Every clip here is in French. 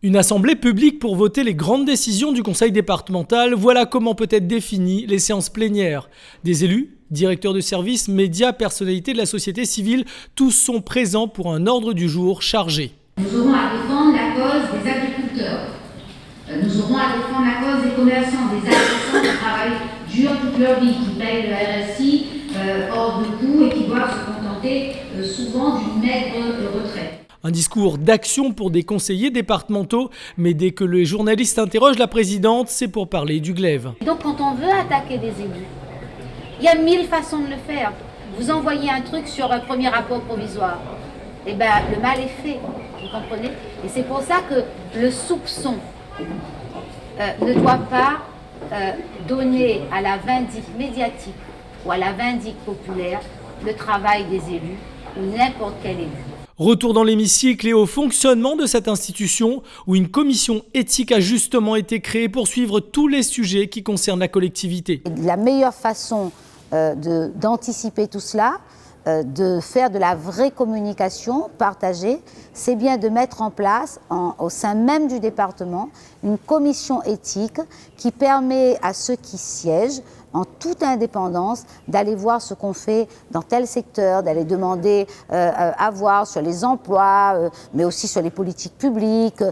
Une assemblée publique pour voter les grandes décisions du conseil départemental, voilà comment peut être définies les séances plénières. Des élus, directeurs de services, médias, personnalités de la société civile, tous sont présents pour un ordre du jour chargé. Nous aurons à défendre la cause des agriculteurs. Nous aurons à défendre la cause des commerçants, des artisans qui travaillent dur toute leur vie, qui payent le RSI hors de coût et qui doivent se contenter souvent d'une maigre retraite. Un discours d'action pour des conseillers départementaux, mais dès que les journalistes interrogent la présidente, c'est pour parler du glaive. Donc quand on veut attaquer des élus, il y a 1000 façons de le faire. Vous envoyez un truc sur un premier rapport provisoire, et ben le mal est fait, vous comprenez? Et c'est pour ça que le soupçon ne doit pas donner à la vindicte médiatique ou à la vindicte populaire le travail des élus ou n'importe quel élu. Retour dans l'hémicycle et au fonctionnement de cette institution où une commission éthique a justement été créée pour suivre tous les sujets qui concernent la collectivité. La meilleure façon d'anticiper tout cela, de faire de la vraie communication partagée, c'est bien de mettre en place, au sein même du département, une commission éthique qui permet à ceux qui siègent, en toute indépendance, d'aller voir ce qu'on fait dans tel secteur, d'aller demander à voir sur les emplois, mais aussi sur les politiques publiques.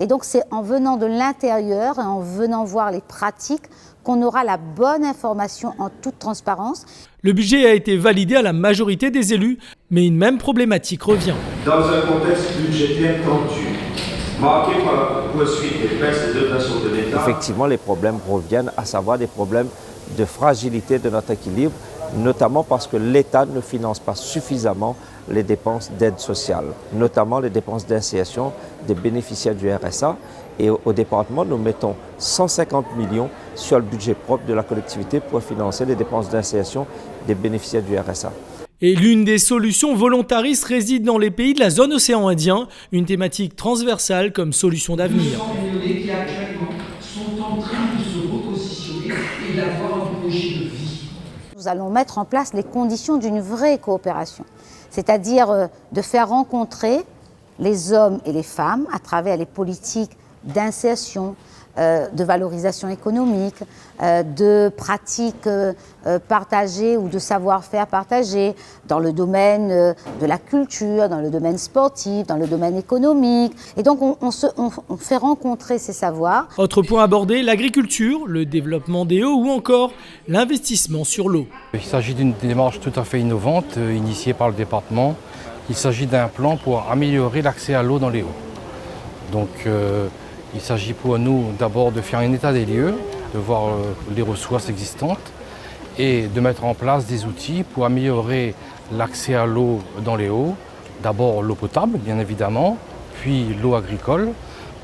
Et donc c'est en venant de l'intérieur et en venant voir les pratiques qu'on aura la bonne information en toute transparence. Le budget a été validé à la majorité des élus, mais une même problématique revient. Dans un contexte budgétaire tendu, marqué par la poursuite des baisses des dotations de l'État. Effectivement, les problèmes reviennent, à savoir des problèmes de fragilité de notre équilibre, notamment parce que l'État ne finance pas suffisamment les dépenses d'aide sociale, notamment les dépenses d'insertion des bénéficiaires du RSA. Et au département, nous mettons 150 millions sur le budget propre de la collectivité pour financer les dépenses d'insertion des bénéficiaires du RSA. Et l'une des solutions volontaristes réside dans les pays de la zone océan Indien, une thématique transversale comme solution d'avenir. Qui actuellement sont en train de se repositionner et d'avoir un projet de vie. Nous allons mettre en place les conditions d'une vraie coopération, c'est-à-dire de faire rencontrer les hommes et les femmes à travers les politiques d'insertion, de valorisation économique, de pratiques partagées ou de savoir-faire partagés dans le domaine de la culture, dans le domaine sportif, dans le domaine économique. Et donc on fait rencontrer ces savoirs. Autre point abordé, l'agriculture, le développement des eaux ou encore l'investissement sur l'eau. Il s'agit d'une démarche tout à fait innovante, initiée par le département. Il s'agit d'un plan pour améliorer l'accès à l'eau dans les hauts. Donc il s'agit pour nous d'abord de faire un état des lieux, de voir les ressources existantes et de mettre en place des outils pour améliorer l'accès à l'eau dans les hauts. D'abord l'eau potable, bien évidemment, puis l'eau agricole.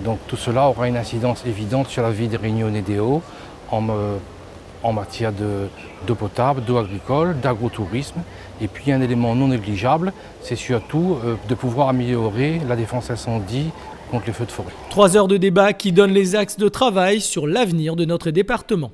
Donc tout cela aura une incidence évidente sur la vie des Réunionnais des Hauts en matière d'eau potable, d'eau agricole, d'agrotourisme. Et puis un élément non négligeable, c'est surtout de pouvoir améliorer la défense incendie contre les feux de forêt. 3 heures de débat qui donnent les axes de travail sur l'avenir de notre département.